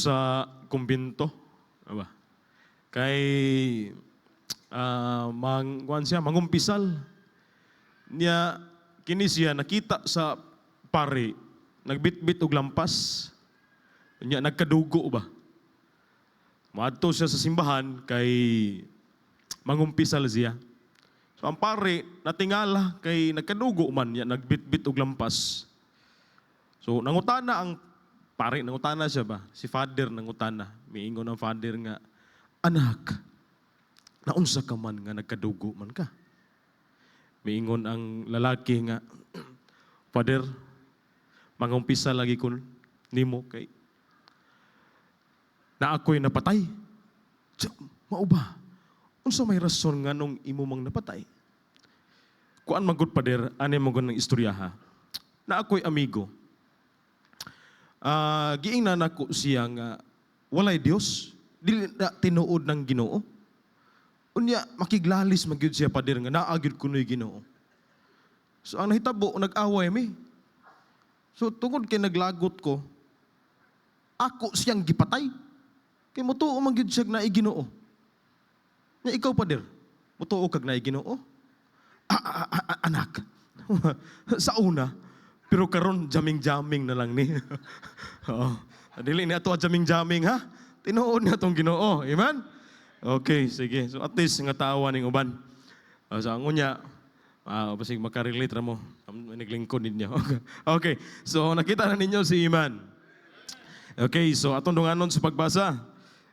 sa kumbinto. Aba. Kay mangumpisal. Niya, kini siya nakita sa pari, nagbitbit og lampas. Niya, nagkadugo ba? Maadto siya sa simbahan kay mangumpisal siya. So ang pari, natingala kay nagkadugo man, niya, nagbitbit og lampas. So nangutana ang pari, nangutana siya ba? Si father nangutana. Miingon ang father nga, anak, naunsa ka man nga nagkadugo man ka? Miingon ang lalaki nga, Father, mangumpisa lagi ko nimo kay na ako'y napatay. Mao ba? Unsa may rason nga nung imo mang napatay? Kuan magud Father, ani mo ng istorya ha. Na ako'y amigo. Giingnan nako siya nga walay Dios, dili na tinuod ng Ginoo. Unya makiglalis magyud siya Pader nga naagyud kunoy Ginoo. So ang nahitabo nag-away mi. So tungod kay naglagot ko, ako siyang gipatay. Kay motuo man gyud siya na Ginoo. Nya ikaw Pader, motuo kag na Ginoo? Anak. Sa una, pero karon jaming-jaming na lang ni. Oo. Dili ni ato jaming-jaming ha. Tinuod na tong Ginoo. Amen? Okay, sige. So at least nga taawa ning uban. Sa ngunya, basig makarelate ra mo. Naglingkod ninyo. Okay. So nakita na ninyo si Iman. Okay, so atong dunganon sa pagbasa.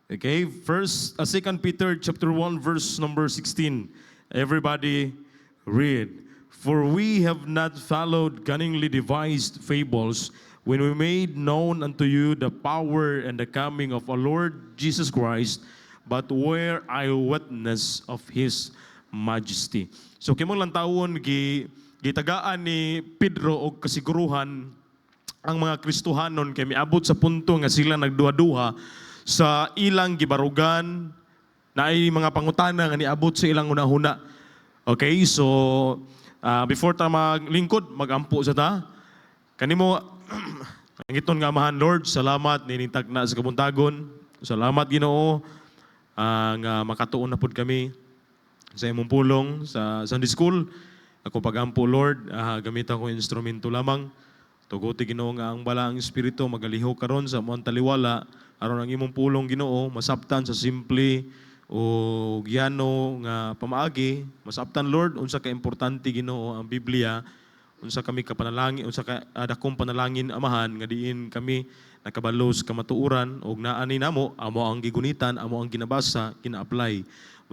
Okay, first 2 Peter chapter 1 verse number 16. Everybody read. For we have not followed cunningly devised fables when we made known unto you the power and the coming of our Lord Jesus Christ, but were eyewitness of His majesty. So kimong lang taon gitagaan ni Pedro og kasiguruhan ang mga Kristohanon kay miabot sa punto nga sila nagduha-duha sa ilang gibarugan na ay mga pangutana nga niabot sa ilang hunahuna. Okay, so before ta maglingkod, magampo sa ta. Kanimo nangiton nga amahan Lord, salamat ninitag na sa kabuntagon. Salamat Ginoo. Nga makatuon na pud kami sa imong pulong sa Sunday School. Ako pagampo Lord, gamitan ko instrumento lamang. Tuguti Ginoo nga ang balaang espiritu magaliho karon sa among taliwala aron ang imong pulong Ginoo masabtan sa simple o gyano nga pamaagi. Masabtan Lord unsa ka importante Ginoo ang Biblia, unsa kami kapanalangin, unsa ka dakong panalangin amahan nga diin kami nakabalos kamatuuran og naani namo amo ang gigunitan, amo ang ginabasa, gina-apply.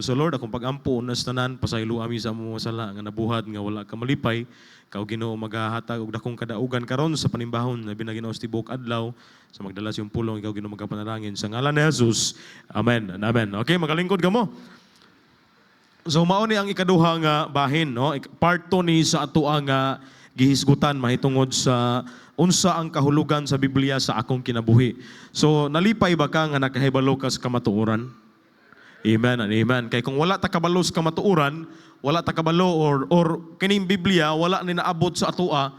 So Lord, akong pagampo unas tanan pasaylo ami sa among masala nga nabuhat nga wala ka malipay. Kao Ginoo magahatag og dakong kadaugan karon sa panimbahon na binaginaw sa tibuok adlaw sa magdala sa iyong pulong ikaw Ginoo magapanalangin sa ngalan ni Jesus. Amen and amen. Okay, magalingkod ka mo. So mao ni ang ikaduha nga bahin, no? Part 2 ni sa atoa nga gihisgutan mahitungod sa unsa ang kahulugan sa Biblia sa akong kinabuhi. So nalipay ba ka nga nakahibalo ka sa kamatuoran? Amen and amen. Kay kung wala ta kabalo sa kamatuoran, wala ta kabalo or kining Biblia wala ni naabot sa atoa.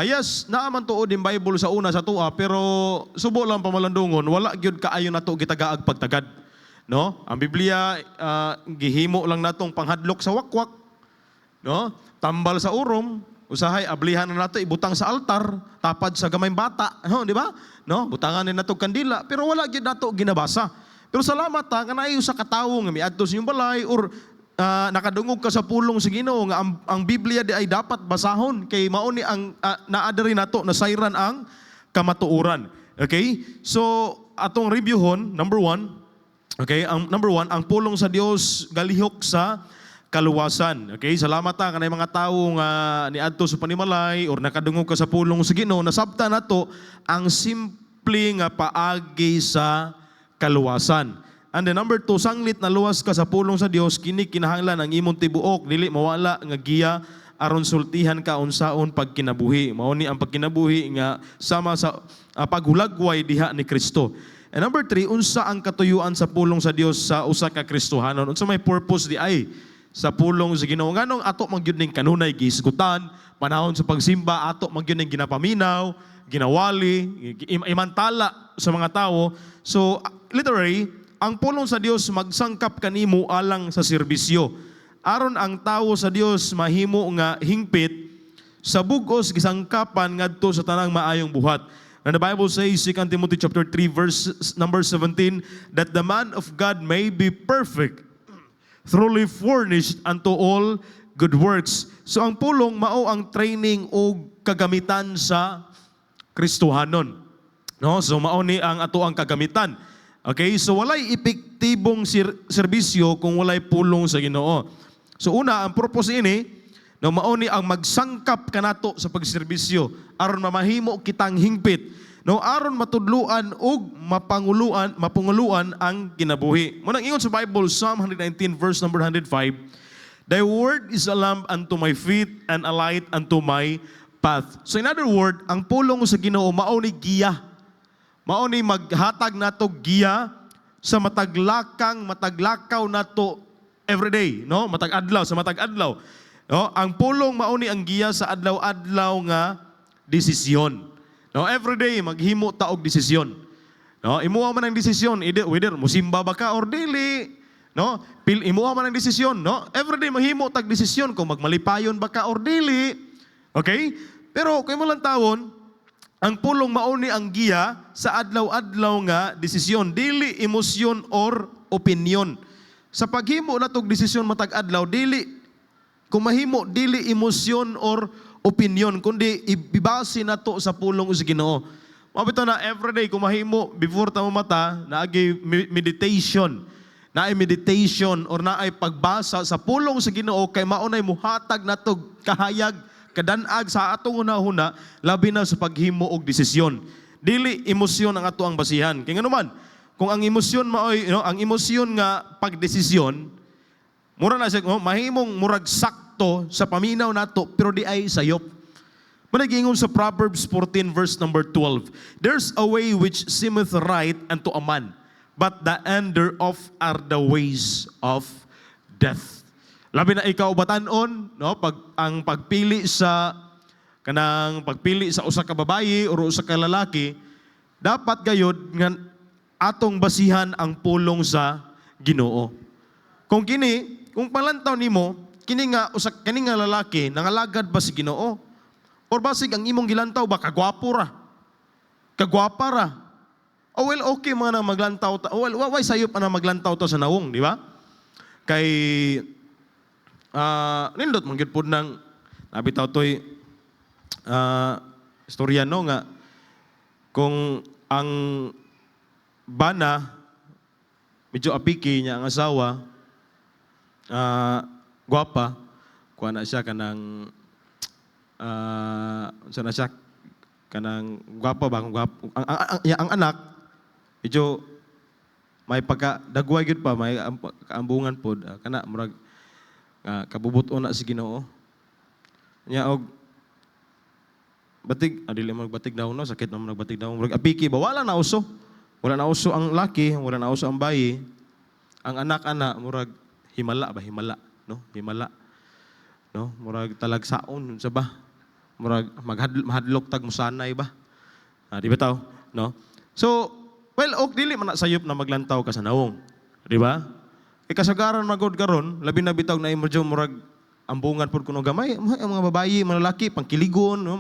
Yes, naaman tuod yung Bible sa una sa atoa pero subo lang pamalandungon wala gyud kaayo nato gitagaag pagtagad. No? Ang Biblia gihimo lang natong panghadlok sa wakwak. No? Tambal sa urom, usahay ablihan na nato ibutang sa altar, tapad sa gamay bata, no, di ba? No, butangan ni nato kandila, pero wala gyud nato ginabasa. Pero salamat ta kanay usa ka tawo nga miadto sa inyong balay or nakadungog ka sa pulong sa Ginoo nga ang Biblia di ay dapat basahon kay mao ni ang naadari nato nasayran ang kamatuoran. Okay? So atong reviewhon number 1. Okay, ang number 1, ang pulong sa Dios galihok sa kaluwasan. Okay, salamat ta kanay mga tawo nga niadto sa panimalay or nakadungog ka sa pulong sa Ginoo, nasabtan nato ang simple nga paagi sa kaluwasan. And then number 2, sanglit na luwas ka sa pulong sa Dios, kini kinahanglan ang imong tibuok dili mawala nga giya aron sultihan ka unsaon pagkinabuhi. Mao ni ang pagkinabuhi nga sama sa paghulagway diha ni Kristo. And number 3, unsa ang katuyuan sa pulong sa Dios sa usa ka Kristohanon? Unsa may purpose di ay sa pulong sa Ginoo? Nganong ato magyud ning kanunay gihisgutan, panahon sa pagsimba ato magyud ning ginapaminaw, ginawali, imantala sa mga tao. So literally, ang pulong sa Dios magsangkap kanimo alang sa serbisyo. Aron ang tawo sa Dios mahimo nga hingpit sa bugos gisangkapan ngadto sa tanang maayong buhat. And the Bible says, 2 Timothy chapter 3 verse number 17, that the man of God may be perfect, thoroughly furnished unto all good works. So ang pulong mao ang training o kagamitan sa Kristohanon. No, so mao ni ang ato ang kagamitan. Okay, so walay epektibong serbisyo kung walay pulong sa Ginoo. So una, ang purpose ini, no, mao ni ang magsangkap kanato sa pagserbisyo aron mamahimo kitang hingpit. No, aron matudluan ug mapunguluan ang kinabuhi. Munang ingon sa Bible, Psalm 119 verse number 105, Thy word is a lamp unto my feet and a light unto my path. So in other word, ang pulong sa Ginoo mao ni giya. Mao ni maghatag nato giya sa mataglakaw nato everyday, no? Matag-adlaw sa matag-adlaw. No, ang pulong mao ni ang giya sa adlaw-adlaw nga desisyon. No, everyday maghimo ta og desisyon. No, imuha man ang desisyon whether musimba ba ka or dili. No, imuha man ang desisyon, no? Everyday mahimo tag desisyon kung magmalipayon ba ka or dili. Okay? Pero kay mo lang tawon, ang pulong mao ni ang giya sa adlaw-adlaw nga desisyon, dili emosyon or opinion. Sa paghimo natog desisyon matag adlaw, dili kung mahimo dili emosyon or opinion, kundi ibase nato sa pulong sa Ginoo. Mabito na everyday kung mahimo before ta mo mata, naagi meditation. Naay meditation or naay pagbasa sa pulong sa Ginoo kay mao nay muhatag nato kahayag kadanag sa atong una-una labi na sa paghimo og desisyon. Dili emosyon ang ato ang basihan. Kay nganuman, kung ang emosyon maoy, ang emosyon nga pagdesisyon, mura na siya, mahimong murag sakto sa paminaw nato pero di ay sayop. Managingon sa Proverbs 14 verse number 12, There's a way which seemeth right unto a man, but the end thereof are the ways of death. Labi na ikaw batanon, no, ang pagpili sa usa ka babayi o usa ka lalaki, dapat gayud nga atong basihan ang pulong sa Ginoo. Kung palantaw nimo, kini nga lalaki nangalagad ba si Ginoo? Or basig ang imong gilantaw ba kagwapo ra? Kagwapa ra? Oh well, okay man na maglantaw ta. Well, why sayop na maglantaw ta sa nawong, di ba? Kay nindot man gyud pud nang nabitaw toy istorya no nga kung ang bana medyo apiki niya ang asawa, gwapa, kuha na siya kanang sana siya kanang gwapa ba, ang anak medyo may pagkadagway gyud pa, may kaambungan pod, kana murag kabubuton na si Ginoo nya og batig adili mo batig daw no, sakit na mo nagbatig daw murag apiki ba, wala na uso ang laki, wala na uso ang bayi, ang anak-anak murag himala no, murag talagsaon sa ba, murag mahadlok tag musanay ba, di ba taw, no? So well, ok dili man na sayop na maglantaw ka sa nawong, di ba? Kasagaran magod karon, labi na bitaw na imodyo murag ambungan pud kuno gamay, ang mga babayi, mga lalaki pangkiligon, no,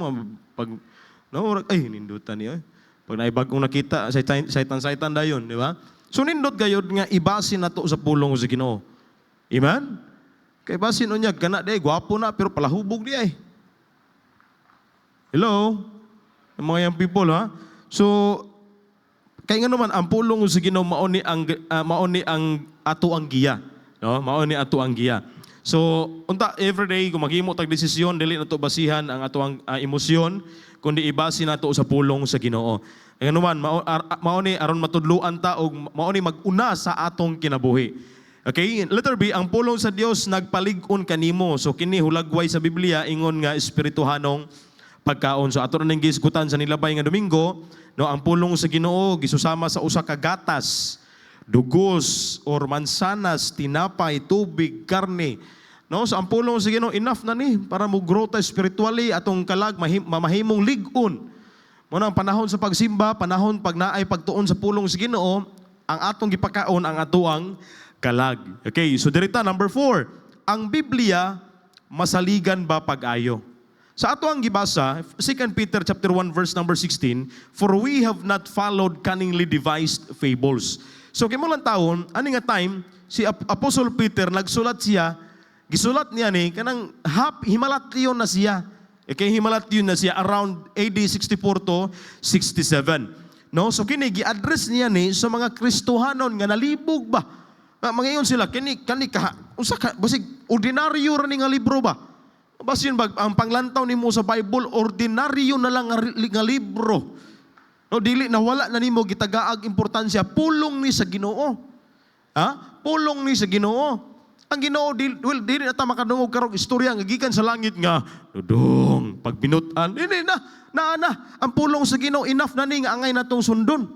murag ay nindutan niyo. Pag naibagong nakita, saitan dayon, di ba? So nindot gayud nga ibasin nato sa pulong sa Ginoo. Amen? Kay basin unya kana day gwapo na pero palahubog di ay. Hello? Ang mga young people, ha? So kay nga naman ang pulong sa Ginoo mao ni ang ato ang giya, no? Mao ni ato ang giya. So unta everyday kung maghimo tag desisyon dili nato basihan ang ato ang emosyon kundi ibase nato sa pulong sa Ginoo. Kay naman mao ni aron matudloan ta og mao ni mag-una sa atong kinabuhi. Okay, letter B, ang pulong sa Dios nagpalig-on kanimo. So kini hulagway sa Biblia ingon nga espirituhanong pagkaon. So ato na ning gisgutan sa nilabay nga Domingo, no, ang pulong sa Ginoo gisusama sa usa ka gatas, dugos or mansanas, tinapay, tubig, karne. No, so ang pulong sa Ginoo enough na ni para mo grow ta spiritually atong kalag mamahimong lig-on. Muna ang panahon sa pagsimba, panahon pag naay pagtuon sa pulong sa Ginoo, ang atong gipakaon ang atuang kalag. Okay, so dirita number 4. Ang Biblia masaligan ba pag-ayo? Sa ato ang gibasa, 2 Peter chapter 1 verse number 16, for we have not followed cunningly devised fables. So kay mo lang taon, ani nga time si Apostle Peter nagsulat siya, gisulat niya ni kanang himalatyon na siya. Okay, himalatyon na siya around AD 64 to 67. No, so kini gi-address niya ni sa mga Kristohanon nga nalibog ba. Mangayon sila kani ka usa ka basig ordinaryo ra ni nga libro ba. Basin bag ang panglantaw nimo sa Bible ordinaryo na lang nga libro. No, dili na wala na nimo gitagaag importansya, pulong ni sa Ginoo. Ha? Pulong ni sa Ginoo. Ang Ginoo dili na ta makadungog karong istorya nga gikan sa langit nga dudong pagbinutan. Dili na. Ang pulong sa Ginoo enough na ni nga angay natong sundon.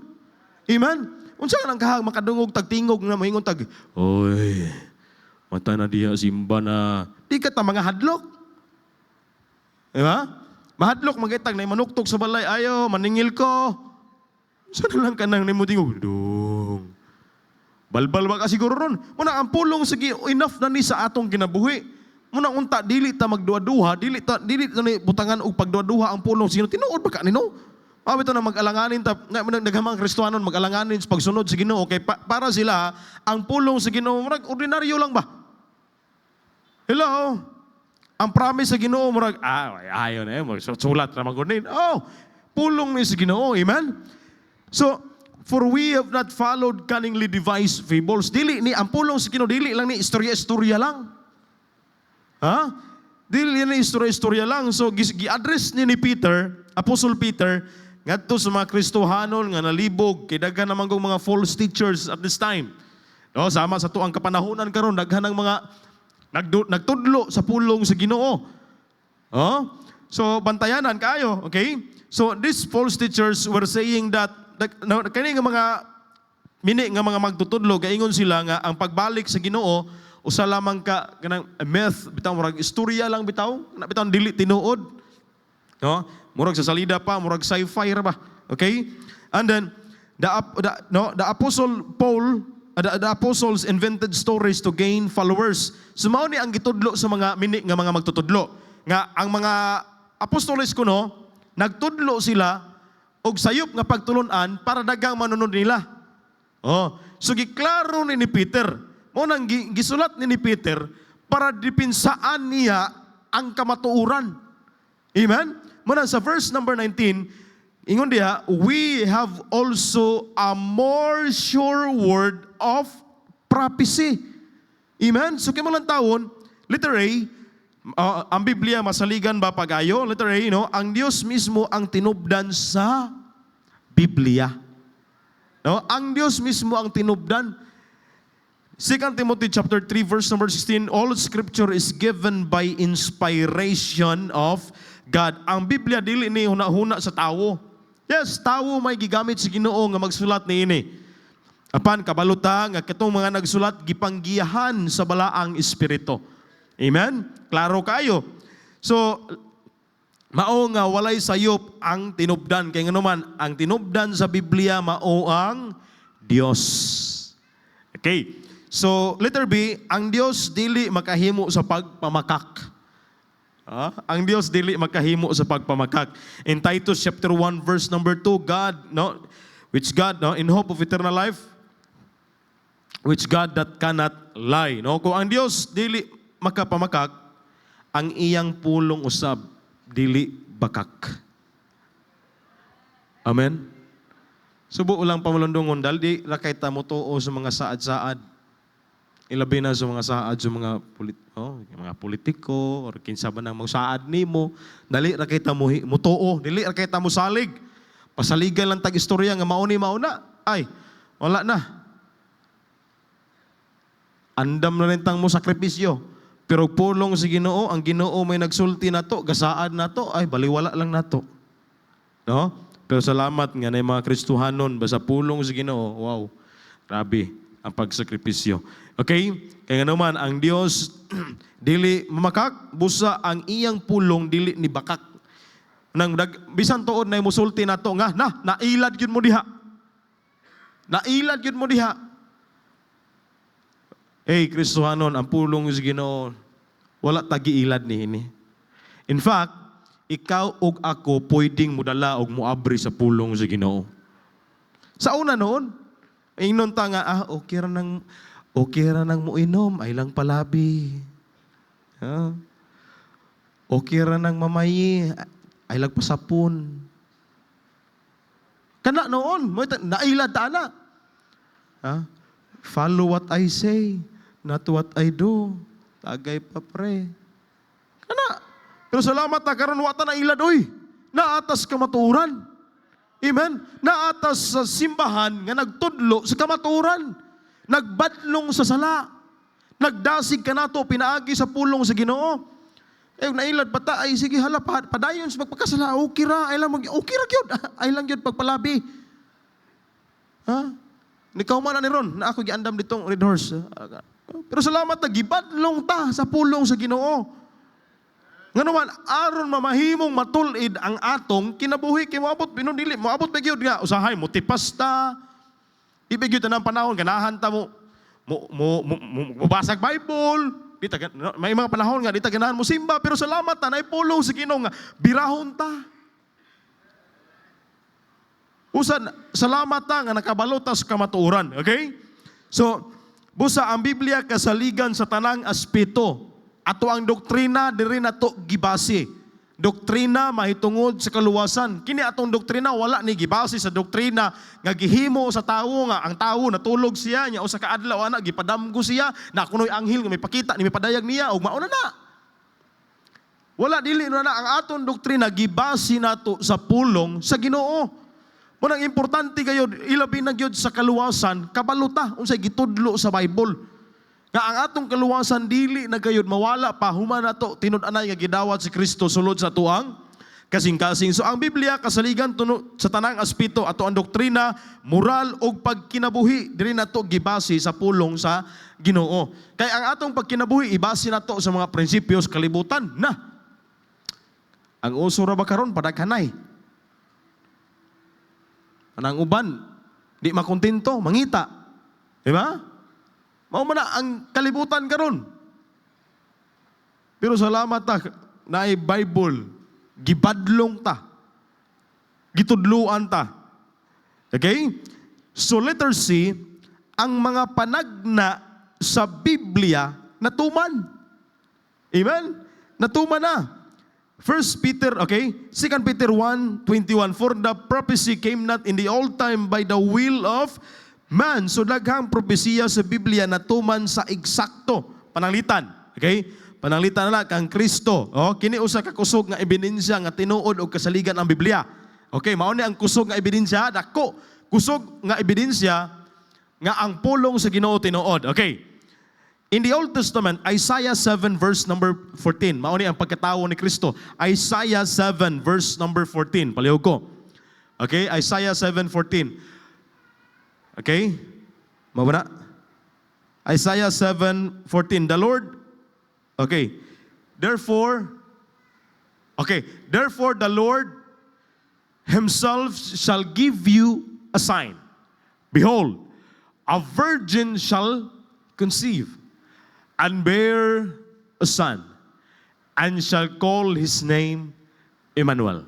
Amen. Unsa ka nang kahang makadungog tagtingog na moingon tag, oy, mata na diha simba na. Di ka ta mga hadlok. Diba? Mahadlok magitag na manuktok sa balay, ayo, maningil ko. Saan lang ka nang nimo tingog? Dong. Balbal ba ka siguro ron? Muna ang pulong sige enough na ni sa atong kinabuhi. Muna unta dili ta magduwa-duha, dili ta ni butangan og pagduwa-duha ang pulong sino tinuod ba ka nino? Mabito na mag-alanganin ta naghamang Kristohanon mag-alanganin sa pagsunod sa Ginoo kay para sila ang pulong sa Ginoo murag ordinaryo lang ba? Hello. Ang promise sa Ginoo murag ayo na sulat ra magunin. Oh, pulong ni sa Ginoo, amen. So for we have not followed cunningly devised fables. Dili ni ang pulong sa Ginoo dili lang ni istorya-istorya lang. Ha? Dili ni istorya-istorya lang. So gi-address ni Peter, Apostle Peter, ngadto sa mga Kristohanon nga nalibog kay daghan namang mga false teachers at this time. No, sama sa tuang kapanahonan karon daghan ng mga nagtudlo sa pulong sa Ginoo. Oh? So bantayanan kayo, okay? So these false teachers were saying that kani nga mga mini nga mga magtutudlo gaingon sila nga ang pagbalik sa Ginoo usa lamang ka kanang myth bitaw murag istorya lang bitaw na bitaw dili tinuod, no, murag sa salida pa murag sci-fi ra ba, okay? And then the apostle Paul the apostles invented stories to gain followers. Sumao ni ang gitudlo sa mga mini nga mga magtutudlo nga ang mga apostoles kuno nagtudlo sila og sayop nga pagtulunan para daghang manunod nila. Oh, so giklaro ni Peter. Mo nang gisulat ni Peter para dipinsaan niya ang kamatuoran. Amen. Mo sa verse number 19, ingon diha, we have also a more sure word of prophecy. Amen. So kay mo lang taon, letter A, ang Biblia masaligan ba pag-ayo? Letter A, no? Ang Diyos mismo ang tinubdan sa Biblia. No? Ang Diyos mismo ang tinubdan. 2 Timothy chapter 3 verse number 16, all scripture is given by inspiration of God. Ang Biblia dili ni huna-huna sa tawo. Yes, tawo may gigamit sa Ginoo nga magsulat niini. Apan kabaluta nga katong mga nagsulat gipanggiyahan sa balaang espiritu. Amen? Klaro kayo. So, mao nga walay sayop ang tinubdan. Kaya nga naman, ang tinubdan sa Biblia mao ang Dios. Okay. So, letter B, ang Dios dili makahimo sa pagpamakak. Ang Dios dili makahimo sa pagpamakak. In Titus chapter 1 verse number 2, God, no, which God, no, in hope of eternal life, which God that cannot lie. No, kung ang Dios dili makapamakak, ang iyang pulong usab dili bakak. Amen. Subo ulang pamalundongon dahil di rakay ta mo tuo sa mga saad-saad. Ilabi na sa mga saad sa mga politiko or kinsa ba nang magsaad nimo, dali rakay ta mo tuo, dili rakay ta mo salig. Pasaligan lang tag istorya nga mauna. Ay, wala na. Andam na rin tang mo sakripisyo. Pero pulong sa Ginoo, ang Ginoo may nagsulti nato, gasaad nato, ay baliwala lang nato. No? Pero salamat nga na mga Kristohanon basta pulong sa Ginoo. Wow. Grabe ang pagsakripisyo. Okay? Kaya naman ang Dios dili mamakak, busa ang iyang pulong dili ni bakak. Bisan tuod na musulti na to nga, nailad yun mo diha. Nailad yun mo diha. Kristohanon, ang pulong sa Ginoo, wala tagiilad ni ini. In fact, ikaw ug ako pwedeng mudala og muabri sa pulong sa Ginoo. Sa una noon, ingnon ta nga, okay ra nang muinom, ay lang palabi. Okay ra nang mamayi, ay lang pasapon. Kana noon, nailad ta na. Follow what I say, not what I do. Tagay pa pre. Kana. Pero salamat na karon wata na ilad oy. Naatas kamaturan. Amen. Naatas sa simbahan nga nagtudlo sa kamaturan. Nagbadlong sa sala. Nagdasig ka nato pinaagi sa pulong sa Ginoo. Nailad bata ay sige hala padayon sa pagpakasala. Okay ra gyud. Ay lang gyud pagpalabi. Nikaw man ni ron na ako giandam ditong red horse. Pero salamat na gibadlong ta sa pulong sa Ginoo. Nga naman, aron mamahimong matulid ang atong kinabuhi kay moabot pinundili. Moabot ba gyud nga usahay mo tipas ta. Ibig gyud nang panahon ganahan ta mo basag Bible. May mga panahon nga di ta ganahan mo simba pero salamat na nay pulong sa Ginoo nga birahon ta. Usan salamat ta nga nakabalutas kamatuoran, okay? So, busa ang Biblia kasaligan sa tanang aspeto. Ato ang doktrina diri nato gibase. Doktrina mahitungod sa kaluwasan. Kini atong doktrina wala ni gibase sa doktrina nga gihimo sa tawo nga ang tawo natulog siya nya usa ka adlaw ana gipadamgo siya na kunoy anghel nga may pakita ni may padayag niya ug mao na. Wala dili na ang aton doktrina gibase nato sa pulong sa Ginoo. Munang importante kayo ilabi na gyud sa kaluwasan kabaluta unsay gitudlo sa Bible. Nga ang atong kaluwasan dili na gayud mawala pa human nato tinud-anay nga gidawat si Kristo sulod sa tuang kasing-kasing. So ang Biblia kasaligan sa tanang aspeto ato ang doktrina, moral ug pagkinabuhi diri nato gibase sa pulong sa Ginoo. Kay ang atong pagkinabuhi ibase nato sa mga prinsipyo sa kalibutan na. Ang uso ra ba karon padaghanay. Anang uban di makontento, mangita. Di ba? Mao man na ang kalibutan karon. Pero salamat ta naay Bible, gibadlong ta. Gitudluan ta. Okay? So letter C, ang mga panagna sa Biblia natuman. Amen? Natuman na. 1 Peter, okay? 2 Peter 1:21, for the prophecy came not in the old time by the will of man. So daghang propesiya sa Biblia natuman sa eksakto pananglitan. Okay? Pananglitan na kang Kristo. Kini usa ka kusog nga ebidensya nga tinuod og kasaligan ang Biblia. Okay, mao ni ang kusog nga ebidensya dako. Kusog nga ebidensya nga ang pulong sa Ginoo tinuod. Okay. In the Old Testament, Isaiah 7 verse number 14. Mao ni ang pagkatawo ni Kristo. Isaiah 7 verse number 14. Palihog ko. Okay, Isaiah 7:14. Okay? Mabana? Isaiah 7:14. The Lord, okay. Therefore the Lord Himself shall give you a sign. Behold, a virgin shall conceive and bear a son, and shall call his name Emmanuel.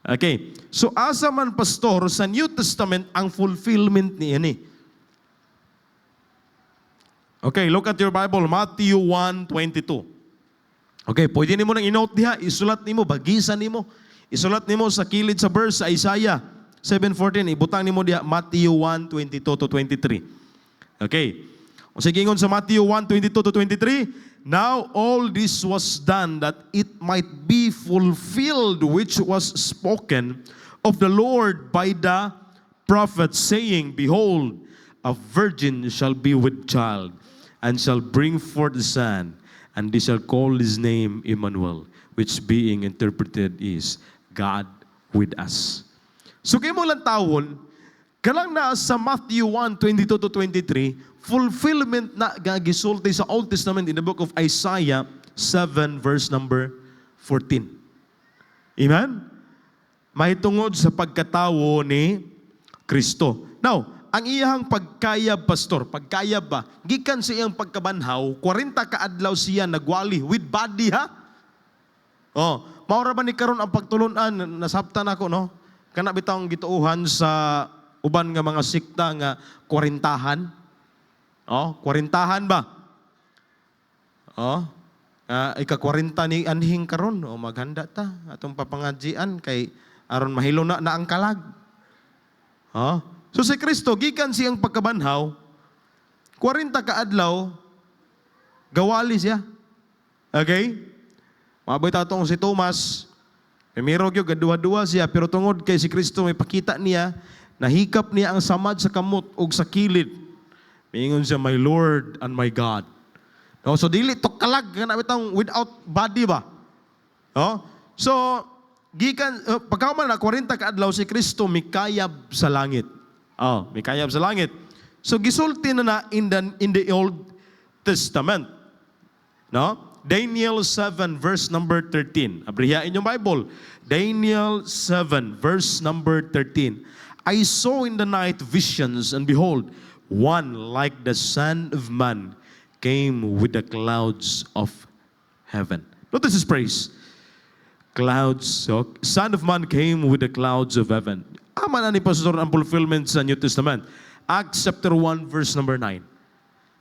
Okay. So asa man pastor sa New Testament ang fulfillment niini. Okay, look at your Bible, Matthew 1:22. Okay, pwede nimo nang i-note diha, isulat nimo, bagisan nimo. Isulat nimo sa kilid sa verse sa Isaiah 7:14, ibutang nimo diha Matthew 1:22 to 23. Okay. O sige ngon sa Matthew 1:22 to 23, now all this was done that it might be fulfilled which was spoken of the Lord by the prophet, saying, behold, a virgin shall be with child, and shall bring forth a son, and they shall call his name Emmanuel, which being interpreted is God with us. So kayo mo lang tawon, kalang na sa Matthew 1:22 to 23, fulfillment na gisulti sa Old Testament in the book of Isaiah 7 verse number 14. Amen? mahitungod sa pagkatawo ni Kristo. Now, ang iyang pagkayab, pastor, pagkayab ba? Gikan sa iyang pagkabanhaw, 40 ka adlaw siya nagwali with body, ha? Oh, maura ba ni karon ang pagtulunan, nasabtan ako, no? Kana bitang gituuhan sa uban nga mga sikta nga 40-han. Oh, 40-han ba? Oh, ika-40 ni anhing karon, o maghanda ta atong papangadjian kay aron mahilo na ang kalag. Oh. So si Kristo gikan siyang pagkabanhaw 40 ka adlaw gawali siya. Okay? Maboy tatong si Thomas, primero gyud gaduha-duha siya pero tungod kay si Kristo may pakita niya, nahikap niya ang samad sa kamot ug sa kilid. Mingon siya, my Lord and my God. No, so dili to kalag kana bitang without body ba? No? So gikan pagkahuman na 40 ka adlaw si Kristo mikayab sa langit. Oh, mikayab sa langit. So gisulti na in the Old Testament. No? Daniel 7 verse number 13. Abrihain yung Bible. Daniel 7 verse number 13. I saw in the night visions, and behold, one like the Son of Man came with the clouds of heaven. Notice his praise. Clouds, so Son of Man came with the clouds of heaven. Ama na ni Pastor ang fulfillment sa New Testament. Acts chapter 1 verse number 9.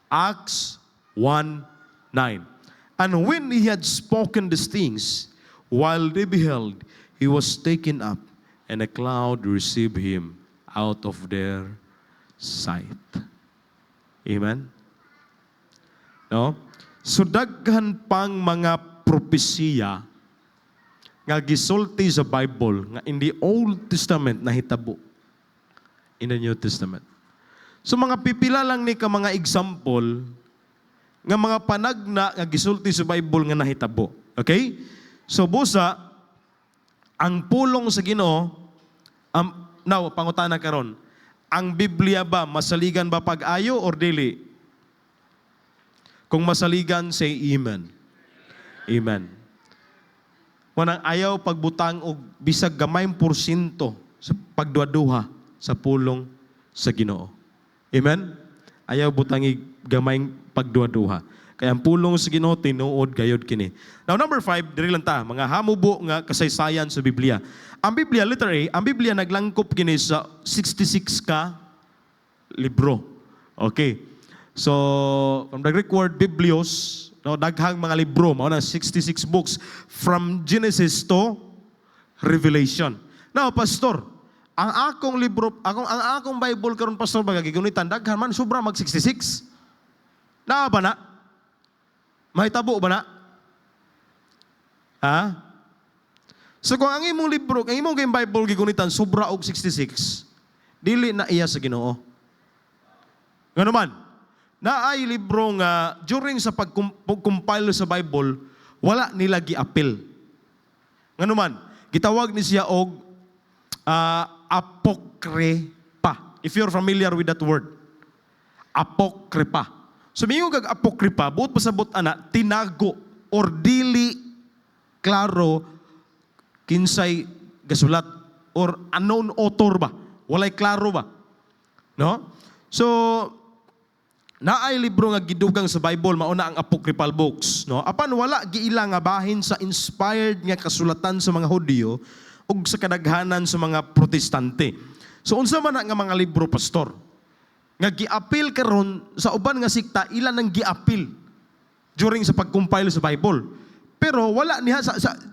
Acts 1:9. And when he had spoken these things, while they beheld, he was taken up, and a cloud received him out of their sight. Amen? No? So daghan pang mga propesiya nga gisulti sa Bible nga in the Old Testament nahitabo in the New Testament. So mga pipila lang ni ka mga example nga mga panagna nga gisulti sa Bible nga nahitabo. Okay? So busa ang pulong sa Ginoo now pangutana karon, ang Biblia ba masaligan ba pag-ayo or dili? Kung masaligan, say amen. Amen. Wanang ayaw pagbutang og bisag gamayng porsyento sa pagduha-duha sa pulong sa Ginoo. Amen? Ayaw butangi gamayng pagduha-duha. Kaya ang pulong sa Ginoo tinuod gayod kini. Now number 5, diri lang ta, mga hamubo nga kasaysayan sa Biblia. Ang Biblia, letter A, ang Biblia naglangkop kini sa 66 ka libro. Okay. So, from the Greek word Biblios, no, daghang mga libro, mao na 66 books from Genesis to Revelation. Now, pastor, ang akong libro, ang akong Bible karon pastor baga gigunitan daghan man sobra mag 66. Na ba na? Mahitabo ba na? Ha? So kung ang imong libro, ang imong Bible gigunitan sobra og 66, dili na iya sa Ginoo. Ngano man? Naay libro nga during sa pag-compile sa Bible, wala nila gi-apil. Ngano man? Gitawag ni siya og apokrypa. If you're familiar with that word. Apokrypa. So mingon kag apokrypa, buot pasabot ana tinago or dili klaro kinsay gasulat or unknown author ba? Walay klaro ba? No? So naay libro nga gidugang sa Bible mao na ang apocryphal books, no? Apan wala giila nga bahin sa inspired nga kasulatan sa mga Hudyo ug sa kadaghanan sa mga Protestante. So unsa man nga mga libro pastor nga giapil karon sa uban nga sikta, ilan ang giapil during sa pag-compile sa Bible. Pero wala niya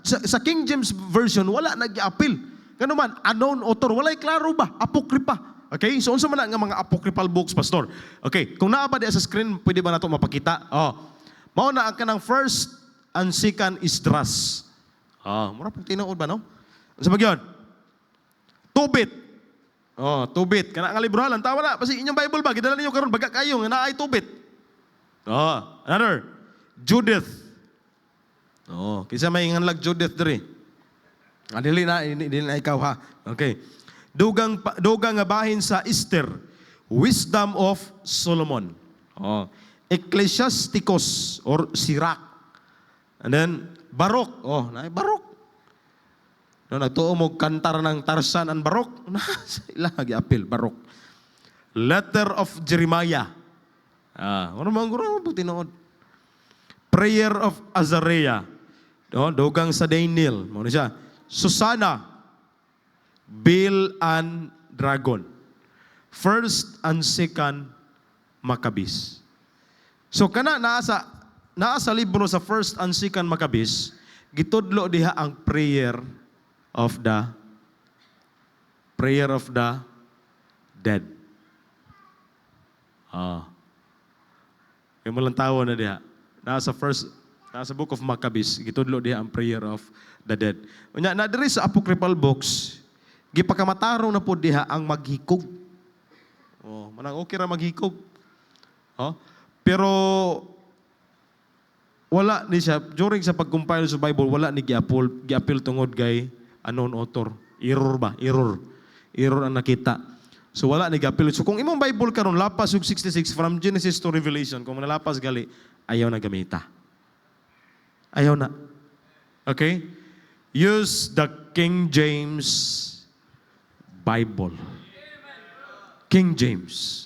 sa King James version wala nag-giapil. Ngano man unknown author, walay klaro ba? Apokrypa. Okay? So unsa man nga mga apocryphal books, pastor? Okay, kung naa ba di sa screen, pwede ba nato mapakita? Oh. Mao na ang kanang first and second Esdras. Mura pag tinuod ba no? Unsa ba gyud? Tobit. Tobit. Kana nga libro lang tawa na kasi inyong Bible ba gidala ninyo karon baga kayo nga naay Tobit. Another. Judith. Kisa may nganlag Judith diri. Dili na ikaw ha. Okay. Dugang nga bahin sa Esther, Wisdom of Solomon. Ecclesiasticus or Sirach. And then Baruch. Baruch. No, nagtuo mo kantar ng Tarzan and Barok. Ila gi-apil Barok. Letter of Jeremiah. Ano mga guro mo tinuod? Prayer of Azariah. No, dugang sa Daniel. Mo na siya. Susana, Bill and Dragon. First and second Maccabees. So kana naa sa libro sa First and Second Maccabees, gitudlo diha ang prayer of the dead. Kaya mo lang tawo na diha. Nasa book of Maccabees, gitudlo diha ang prayer of the dead. Unya na diri sa apocryphal books, gipakamatarong na po diha ang maghikog. Manang okay ra maghikog. Pero wala ni siya during sa pag-compile sa Bible, wala ni giapil tungod kay unknown author. Error ang nakita. So wala ni giapil. So kung imong Bible karon lapas og 66 from Genesis to Revelation, kung nalapas gali, ayaw na gamita. Ayaw na. Okay? Use the King James Bible. King James.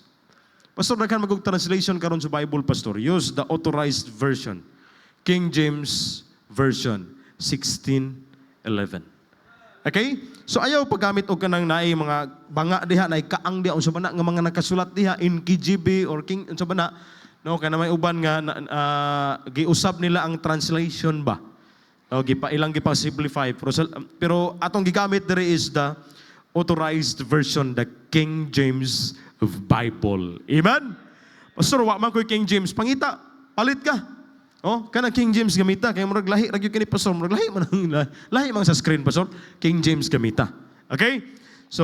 Pastor, nagkan magog translation karon sa Bible, Pastor. Use the authorized version. King James Version 16:11. Okay? So ayaw paggamit og kanang naay mga banga diha naay kaang diha unsa bana nga mga nakasulat diha in KJV or King unsa bana. No, kana may uban nga giusab nila ang translation ba. O ilang gipa-simplify pero atong gigamit diri is the authorized version, the King James of Bible. Amen? Pastor, wa man ko'y King James. Pangita, palit ka. Kana King James gamita. Kaya murag lahi, ragyo kini, Pastor. Murag lahi man sa screen, Pastor. King James gamita. Okay? So,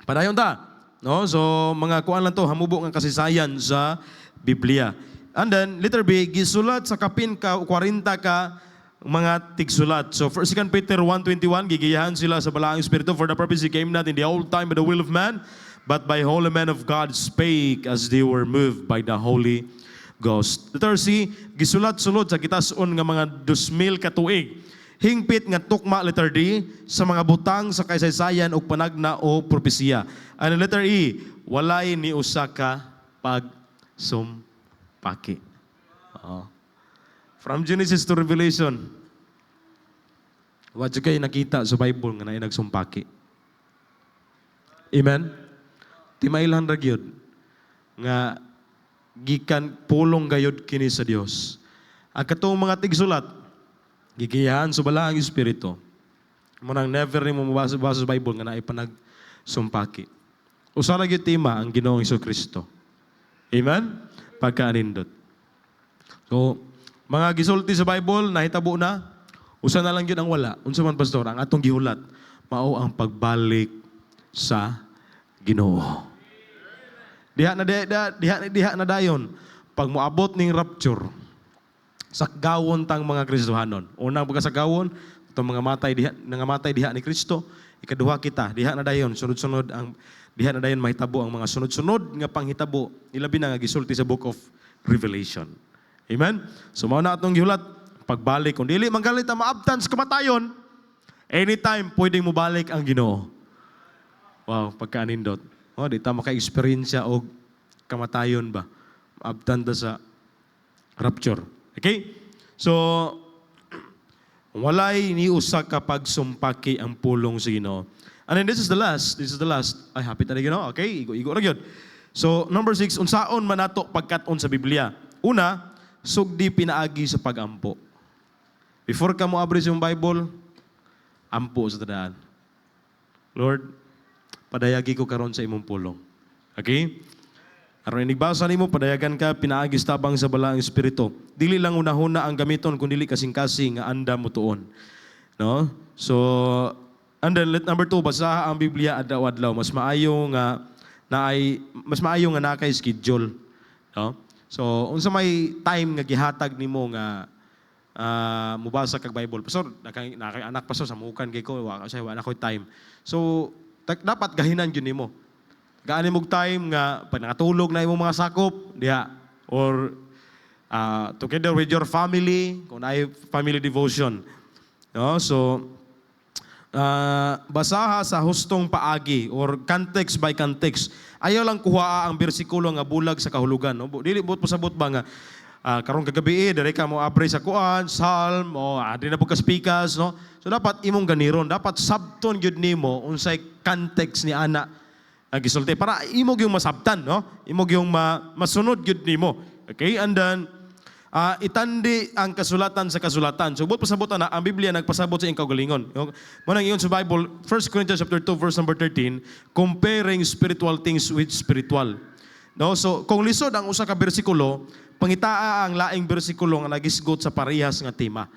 padayon ta. No? So, mga kuan lang to, hamubo ng kasaysayan sa Biblia. And then, letter B, gisulat sa kapin ka, 40 ka, mga tigsulat. So, 2 Peter 1:21, gigiyahan sila sa balaang Espiritu, for the purpose he came not in the old time by the will of man, but by holy men of God spake as they were moved by the Holy Ghost. Letter C, gisulat-sulod sa kitason nga mga 2,000 ka tuig. Hingpit nga tukma, letter D, sa mga butang sa kasaysayan o panagna o propesiya. And letter E, walay ni usa ka pagsumpaki. From Genesis to Revelation, what kayo nakita sa Bible nga naay nagsumpaki. Amen? Timailan ra gyud nga gikan pulong gayud kini sa Dios. Ang katong mga tigsulat gigiyahan sa balaang Espiritu. Manang never ni mo mabasa sa Bible nga naay panagsumpaki. Usa ra gyud tema ang Ginoong Hesukristo. Amen? Pagkaanindot. So, mga gisulti sa Bible, nahitabo na, usa na lang yun ang wala. Unsa man, Pastor, ang atong gihulat, mao ang pagbalik sa Ginoo. Diha na dayon, pag moabot ning rapture, sakgawon tang mga Kristohanon. Unang pagkasagawon, itong mga matay diha ni Kristo. Ikaduha kita, diha na dayon, sunod-sunod diha na dayon mahitabo ang mga sunod-sunod nga panghitabo, ilabi na nga gisulti sa book of Revelation. Amen? So, mao na atong gihulat, pagbalik. Kung dili manggalit ang maabtan sa kamatayon, anytime pwedeng mo balik ang Ginoo. Wow, pagkaanindot. Di ta maka-experience og kamatayon ba? Maabtan ta sa rapture. Okay? So, walay ni usa ka pagsumpaki ang pulong sa Ginoo. And then this is the last. Ay, hapit na Ginoo. Okay, igo ra gyud. So, number 6, unsaon man nato pagkat-on sa Biblia? Una, sugdi pinaagi sa pag-ampo. Before ka mo abri yung Bible, ampo sa tadaan. Lord, padayagi ko karon sa imong pulong. Okay? Aron inigbasa nimo, padayagan ka, pinaagi tabang sa balaang Espiritu. Dili lang unahuna ang gamiton, kundi kasing-kasing nga anda mo tuon. No? So, and then number 2, basaha ang Biblia adlaw-adlaw. Mas maayo nga nakay schedule. No? So, unsa may time nga gihatag nimo nga mubasa kag Bible. Pastor, nakay anak pastor sa mukan kay ko, wa koy time. So, dapat gahinan gyud nimo. Gaani mog time nga pag nakatulog na imong mga sakop diha or together with your family, kung ay family devotion. No? So, basaha sa hustong paagi or context by context. Ayaw lang kuha ang bersikulo nga bulag sa kahulugan. No? Dili buot pasabot ba nga karong kagabi dire ka mo abre sa kuan, psalm o adri na po ka speakers, no? So dapat imong ganiron, dapat sabton gyud nimo unsay context ni ana gisulti para imong yung masabtan, no? Imong yung masunod gyud nimo. Okay? And then itandi ang kasulatan sa kasulatan. So, buot pasabot na ang Biblia nagpasabot sa iyong kaugalingon. Manang iyon sa Bible, 1 Corinthians chapter 2, verse number 13, comparing spiritual things with spiritual. No? So, kung lisod ang usa ka bersikulo, pangitaa ang laing bersikulo nga nagisgot sa parehas nga tema.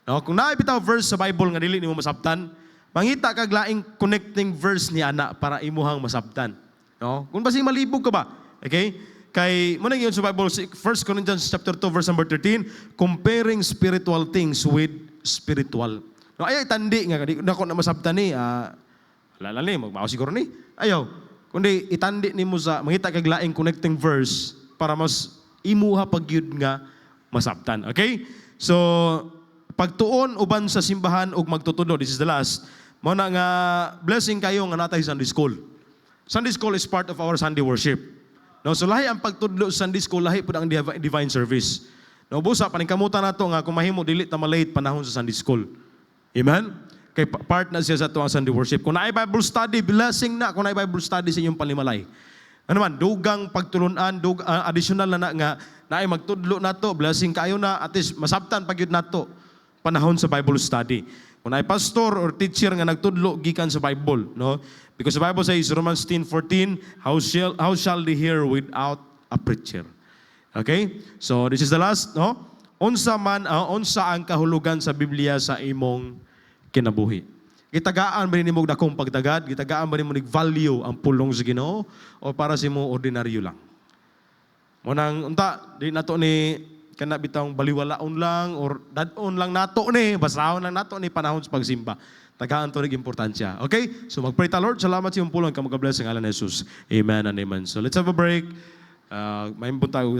No? Kung naibitaw verse sa Bible nga dili nimo masabtan, mangita kag laing connecting verse ni ana para imuhang masabtan. No? Kung basi malibog ka ba? Okay? Kay mo nang iyon sa Bible 1 Corinthians chapter 2 verse number 13, comparing spiritual things with spiritual. No ay tandi nga di nako na masabtan ni lalali magmao siguro ni. Ayaw. Kundi itandi nimo sa mangita kag laing connecting verse para mas imuha pagyud nga masabtan. Okay? So pagtuon uban sa simbahan ug magtutudo, this is the last. Mo na nga blessing kayo nga natay Sunday school. Sunday school is part of our Sunday worship. No, so lahi ang pagtudlo sa Sunday school, lahi pud ang divine service. No, busa paningkamutan nato nga kung mahimo dili ta malate panahon sa Sunday school. Amen? Kay part na siya sa tuang Sunday worship. Kung naay Bible study, blessing na kung naay Bible study sa inyong palimalay. Ano man, dugang pagtulunan, additional na nga naay magtudlo nato, blessing kayo na at least masabtan pagyud nato panahon sa Bible study. Kung naay pastor or teacher nga nagtudlo gikan sa Bible, no? Because the Bible says Romans 10:14, how shall they hear without a preacher? Okay? So this is the last, no? Unsa ang kahulugan sa Biblia sa imong kinabuhi? Gitagaan ba nimo dakong pagtagad? Gitagaan ba nimo value ang pulong sa Ginoo o para sa imong ordinaryo lang? Munang unta di nato ni kana bitang baliwalaon lang or dadon lang nato ni, basahon lang nato ni panahon sa pagsimba. Tagaan to ning importansya. Okay? So magpray ta Lord, salamat sa iyong pulong ka mag-bless ng ngalan ni Jesus. Amen and amen. So let's have a break. May tayo